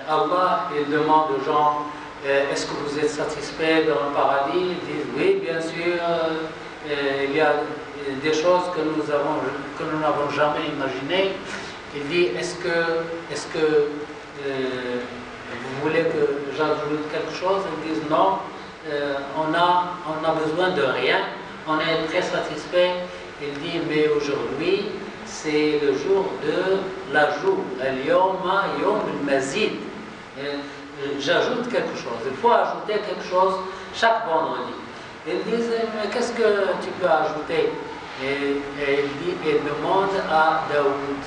Allah, il demande aux gens, est-ce que vous êtes satisfaits dans le paradis? Ils disent oui, bien sûr. Il y a des choses que nous n'avons jamais imaginées. Il dit, est-ce que vous voulez que j'ajoute quelque chose? Ils disent non, on a besoin de rien, on est très satisfait. Il dit, mais aujourd'hui, c'est le jour de l'ajout. Al-yawma yawm al-mazid. J'ajoute quelque chose. Il faut ajouter quelque chose chaque vendredi. Ils disent, mais qu'est-ce que tu peux ajouter? Et il demande à Daoud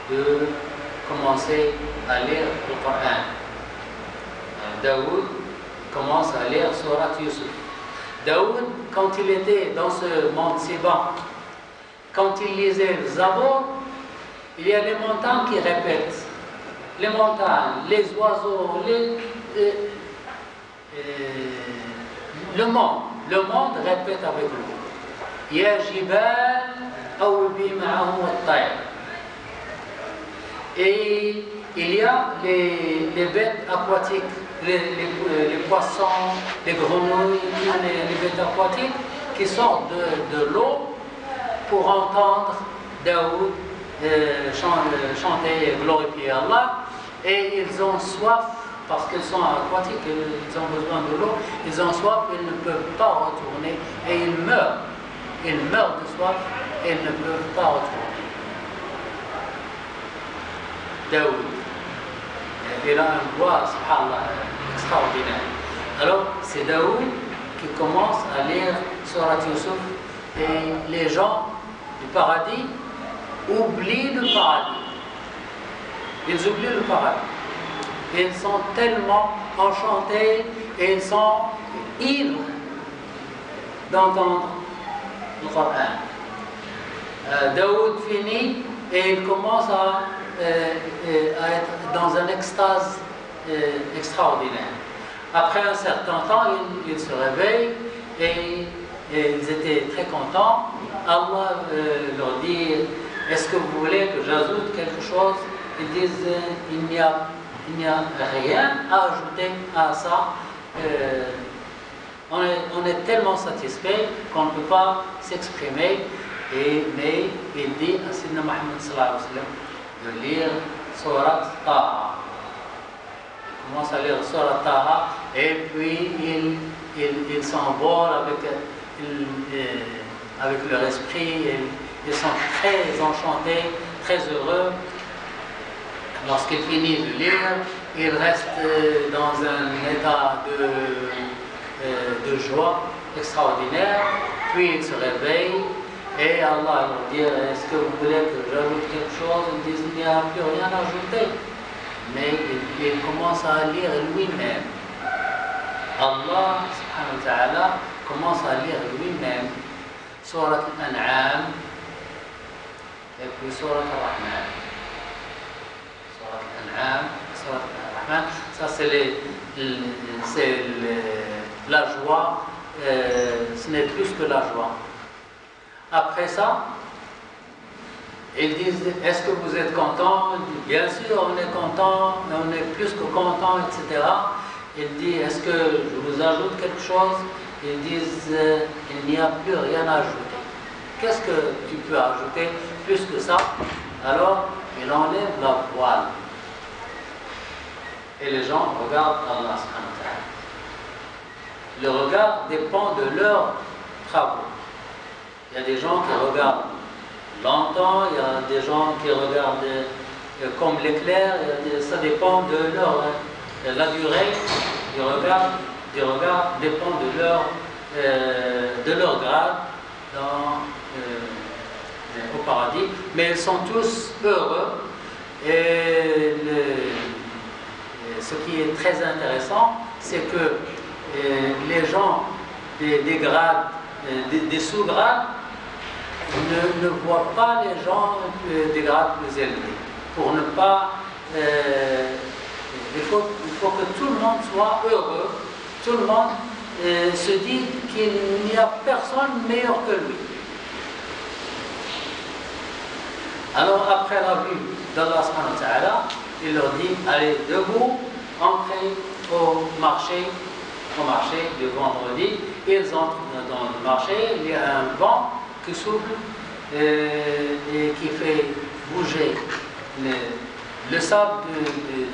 de commencer à lire le Coran. Daoud commence à lire Surat Yusuf. Daoud, quand il était dans ce monde Séba, quand il lisait le Zabur, il y a les montagnes qui répètent. Les montagnes, les oiseaux, le monde répète avec lui. Ya jibal awbi ma'ahu at-tayr. Et il y a les bêtes aquatiques, les poissons, les grenouilles, les bêtes aquatiques qui sortent de l'eau pour entendre Daoud chanter et glorifier Allah. Et ils ont soif, parce qu'ils sont aquatiques, ils ont besoin de l'eau, ils ont soif, ils ne peuvent pas retourner et ils meurent. Ils meurent de soif et ils ne peuvent pas retourner. Daoud, il a un voix, subhanallah, extraordinaire. Alors, c'est Daoud qui commence à lire Surat Yusuf et les gens du paradis oublient le paradis. Ils oublient le paradis. Ils sont tellement enchantés et ils sont ivres d'entendre le Coran. Daoud finit et il commence à être dans un extase extraordinaire. Après un certain temps, ils se réveillent et ils étaient très contents. Allah leur dit, est-ce que vous voulez que j'ajoute quelque chose? Ils disent, il n'y a rien à ajouter à ça. On est tellement satisfait qu'on ne peut pas s'exprimer. Mais il dit à Sidna Muhammad sallallahu alayhi wa sallam de lire Surat Taha. Il commence à lire Surat Taha et puis il s'envole avec leur esprit. Ils sont très enchantés, très heureux. Lorsqu'il finit de lire, il reste dans un état de joie extraordinaire, puis il se réveille et Allah leur dit, est-ce que vous voulez que j'ajoute quelque chose? Ils disent, il n'y a plus rien à ajouter. Mais il commence à lire lui-même. Allah subhanahu wa ta'ala commence à lire lui-même Surat Al-An'am et puis Surat Al-Rahman. Surat Al-An'am, Surat Al-Rahman, ça c'est la joie, ce n'est plus que la joie. Après ça, ils disent, est-ce que vous êtes content? Bien sûr, on est content, on est plus que content, etc. Il dit, est-ce que je vous ajoute quelque chose? Ils disent, il n'y a plus rien à ajouter. Qu'est-ce que tu peux ajouter plus que ça? Alors, il enlève la voile. Et les gens regardent Allah subhanahu wa ta'ala. Le regard dépend de leurs travaux. Il y a des gens qui regardent longtemps, il y a des gens qui regardent comme l'éclair, ça dépend de la durée du regard dépend de leur grade au paradis, mais ils sont tous heureux. Et ce qui est très intéressant, c'est que les gens des grades, des sous-grades, ne voient pas les gens des grades plus élevés. Pour ne pas... il faut que tout le monde soit heureux, tout le monde se dit qu'il n'y a personne meilleur que lui. Alors après la vue d'Allah subhanahu wa ta'ala, il leur dit, allez debout, entrez au marché le vendredi. Ils entrent dans le marché, il y a un vent qui souffle et qui fait bouger le sable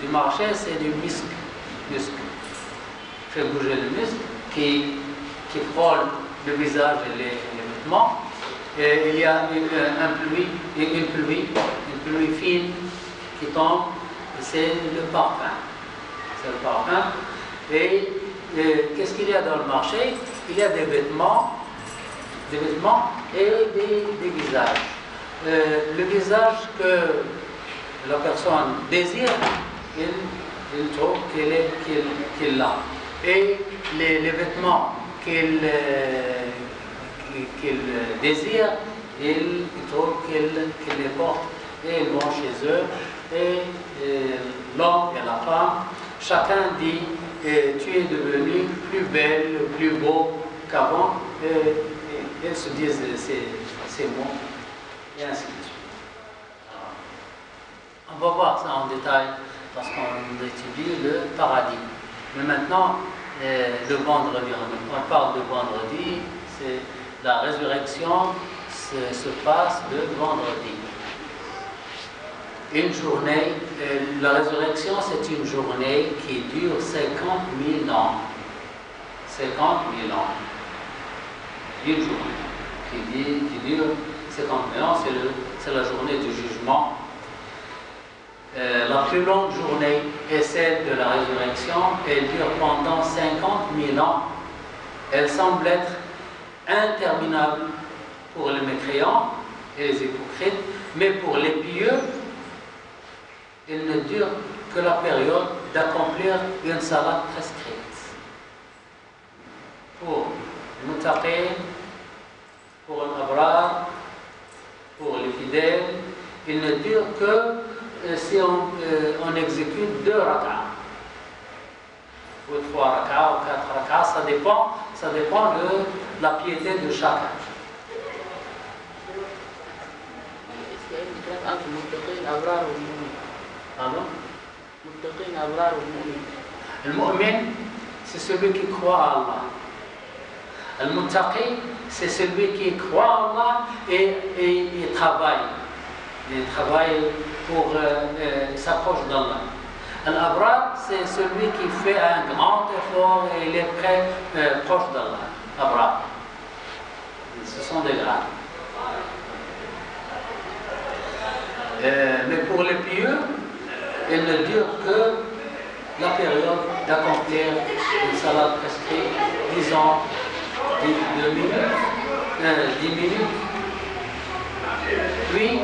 du marché, c'est du musc. Fait bouger le musc qui frôle le visage et les vêtements. Et il y a une pluie fine qui tombe, c'est le parfum. C'est le parfum. Et qu'est-ce qu'il y a dans le marché? Il y a des vêtements et des visages. Le visage que la personne désire, il trouve qu'il l'a. Et les vêtements qu'il désire, il trouve qu'il les porte. Et ils vont chez eux. Et l'homme et la femme, chacun dit, tu es devenu plus belle, plus beau qu'avant. Et ils se disent ces mots, et ainsi de suite. On va voir ça en détail parce qu'on étudie le paradis. Mais maintenant, le vendredi, on parle de vendredi, c'est la résurrection se passe le vendredi. Une journée, la résurrection c'est une journée qui dure 50 000 ans. 50 000 ans. Une journée qui dure 50 000 ans, c'est la journée du jugement. La plus longue journée est celle de la résurrection. Elle dure pendant 50 000 ans. Elle semble être interminable pour les mécréants et les hypocrites, mais pour les pieux, elle ne dure que la période d'accomplir une salat prescrite. Pour les muttaqin, pour les abrar, pour les fidèles, il ne dure que si on exécute 2 rak'ahs, ou 3 rak'ahs, ou 4 rak'ahs, ça dépend de la piété de chacun. Le mu'min, c'est celui qui croit à Allah. Le muttaqi, c'est celui qui croit à Allah et il travaille. Il travaille pour s'approcher d'Allah. L'abrar, c'est celui qui fait un grand effort et il est très proche d'Allah. Abrar. Ce sont des grades. Mais pour les pieux, il ne dure que la période d'accomplir une salat prescrite, disons 10 minutes, puis